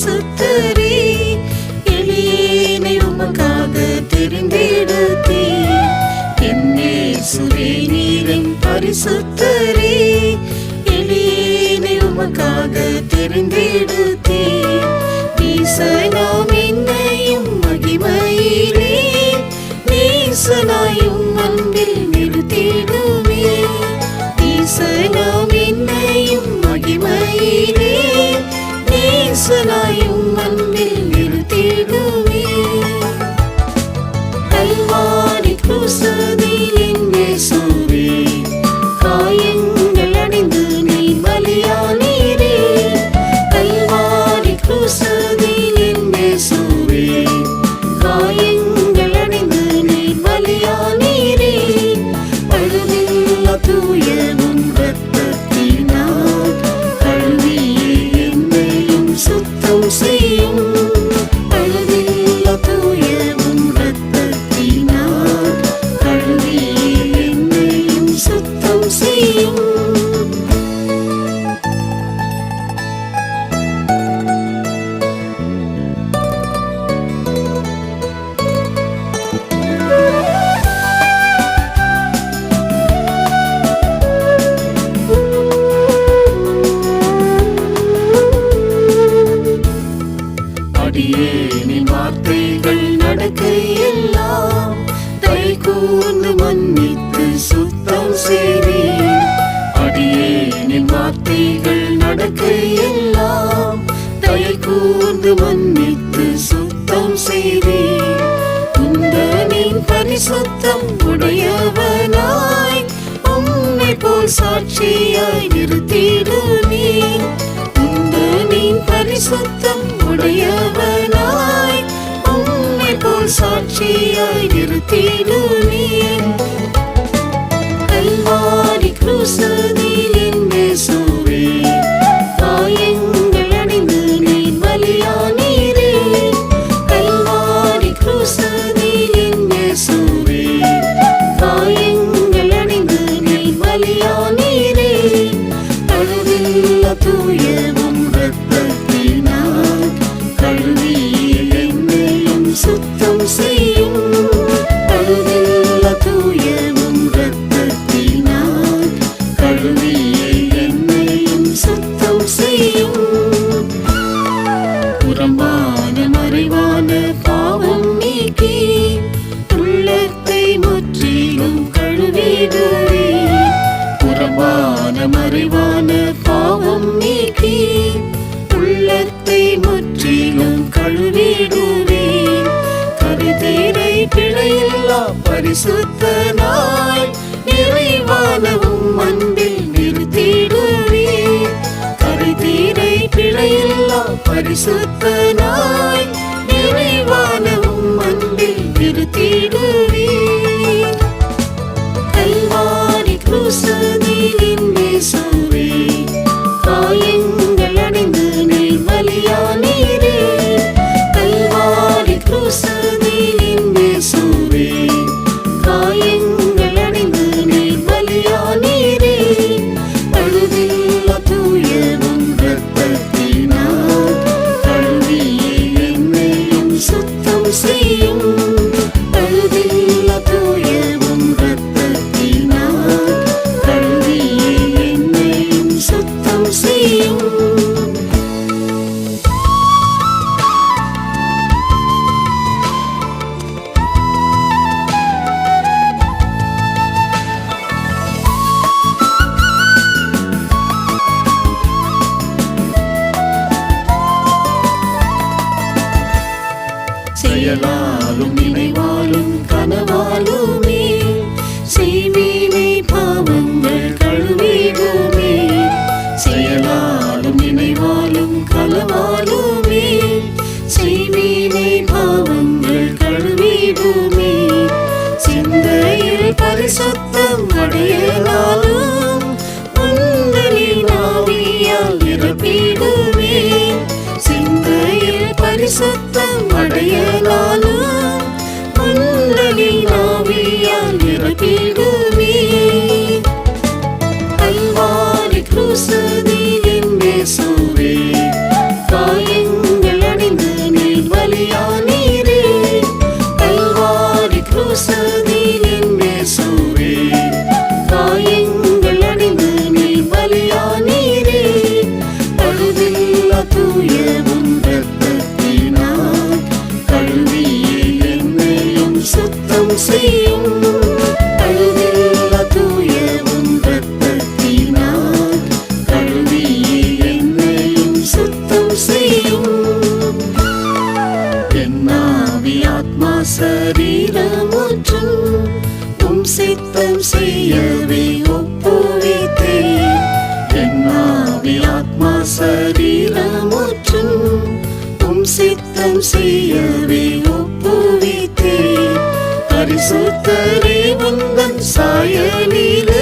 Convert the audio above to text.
பரிசுத்தரே, எளியேனை உமக்காக தெரிந்தெடுத்தே. என் இயேசுவே நீரின் பரிசுத்தரே, எளியேனை உமக்காக தெரிந்தெடுத்தே. நீசனாம் என்னையும் மகிமையிலே, நேசனாயும் அன்பில் நிறுத்திடுமே. நீசனாம் என்னையும் மகிமையிலே, நேசனாயும் அன்பில் நிறுத்திடுமே. கல்வாரி கிருசதில் என் இயேசுவே, காயங்கள் அடைந்து நீ பலியானீரே. கல்வாரி கிருசதில் என் இயேசுவே, காயங்கள் அடைந்து நீ பலியானீரே. பழுதில்லா தூயவும் இரத்தத்தினால் கழுவியே என்னையும் சுத்தம் செய்யும். பழுதில்லா தூயவும் இரத்தத்தினால் கழுவியே என்னையும் சுத்தம் செய்யும். அடியேனின் வார்த்தைகள் நடக்கையெல்லாம் தயை கூர்ந்து மன்னித்து சுத்தம் செய்தீர். அடியேனின் வார்த்தைகள் நடக்கையெல்லாம் தயை கூர்ந்து மன்னித்து சுத்தம் செய்தீர். உந்தனின் பரிசுத்தம் உடையவனாய் உம்மை போல் சாட்சியாய் நிறுத்திடுமே. உந்தனின் பரிசுத்தம் உடையவனாய் உம்மை போல் சாட்சியாய் நிறுத்திடுமே. கல்வாரி கிருசதில் என் இயேசுவே, காயங்கள் அடைந்து நீ பலியானீரே. கல்வாரி கிருசதில் என் இயேசுவே, காயங்கள் அடைந்து நீ பலியானீரே. பழுதில்லா தூயவும் இரத்தத்தினால் கழுவியே என்னையும் சுத்தம் செய்யும். பழுதில்லா தூயவும் இரத்தத்தினால் கழுவியே என்னையும் சுத்தம் செய்யும். புறம்பான மறைவான பாவம் நீக்கி உள்ளத்தை முற்றிலும் கழுவிடுவே. புறம்பான மறைவான பாவம் நீக்கி உள்ளத்தை முற்றிலும் கழுவிடுவே. கரிதீரை பிழையில்லா பரிசுத்தனாய் நிறைவானவும் அன்பில் நிறுத்திடுவே. கரிதீரை பிழையில்லா பரிசுத்தனாய் நிறைவானவும் அன்பில் நிறுத்திடுவே. கல்வாரி கிருசதில் என் இயேசுவே, காயங்கள் அடைந்து நீ பலியானீரே. கல்வாரி கிருசதில் என் இயேசுவே, காயங்கள் அடைந்து நீ பலியானீரே. பழுதில்லா தூயவும் இரத்தத்தினால் கழுவியே என்னையும் சுத்தம் செய்யும். பழுதில்லா தூயவும் இரத்தத்தினால் கழுவியே என்னையும் சுத்தம் செய்யும். செயலாலும் நினைவாலும் கனவாலுமே செய்வினை பாவங்கள் கழுவிடுமே. செயலாலும் நினைவாலும் கனவாலுமே செய்வினை பாவங்கள் கழுவிடுமே. சிந்தையில் பரிசுத்தம் அடையலாலும் உந்தனின் ஆவியால் நிரப்பிடுமே. சிந்தையில் பரிசுத்தம் அடையலாலும் உந்தனின் ஆவியால் நிரப்பிடுமே. கல்வாரி கிருசதில் என் இயேசுவே, காயங்கள் சரீரமுற்றும் உம் சித்தம் செய்யவே ஒப்புவித்தேன். பரிசுத்தரே உந்தன் சாயலிலே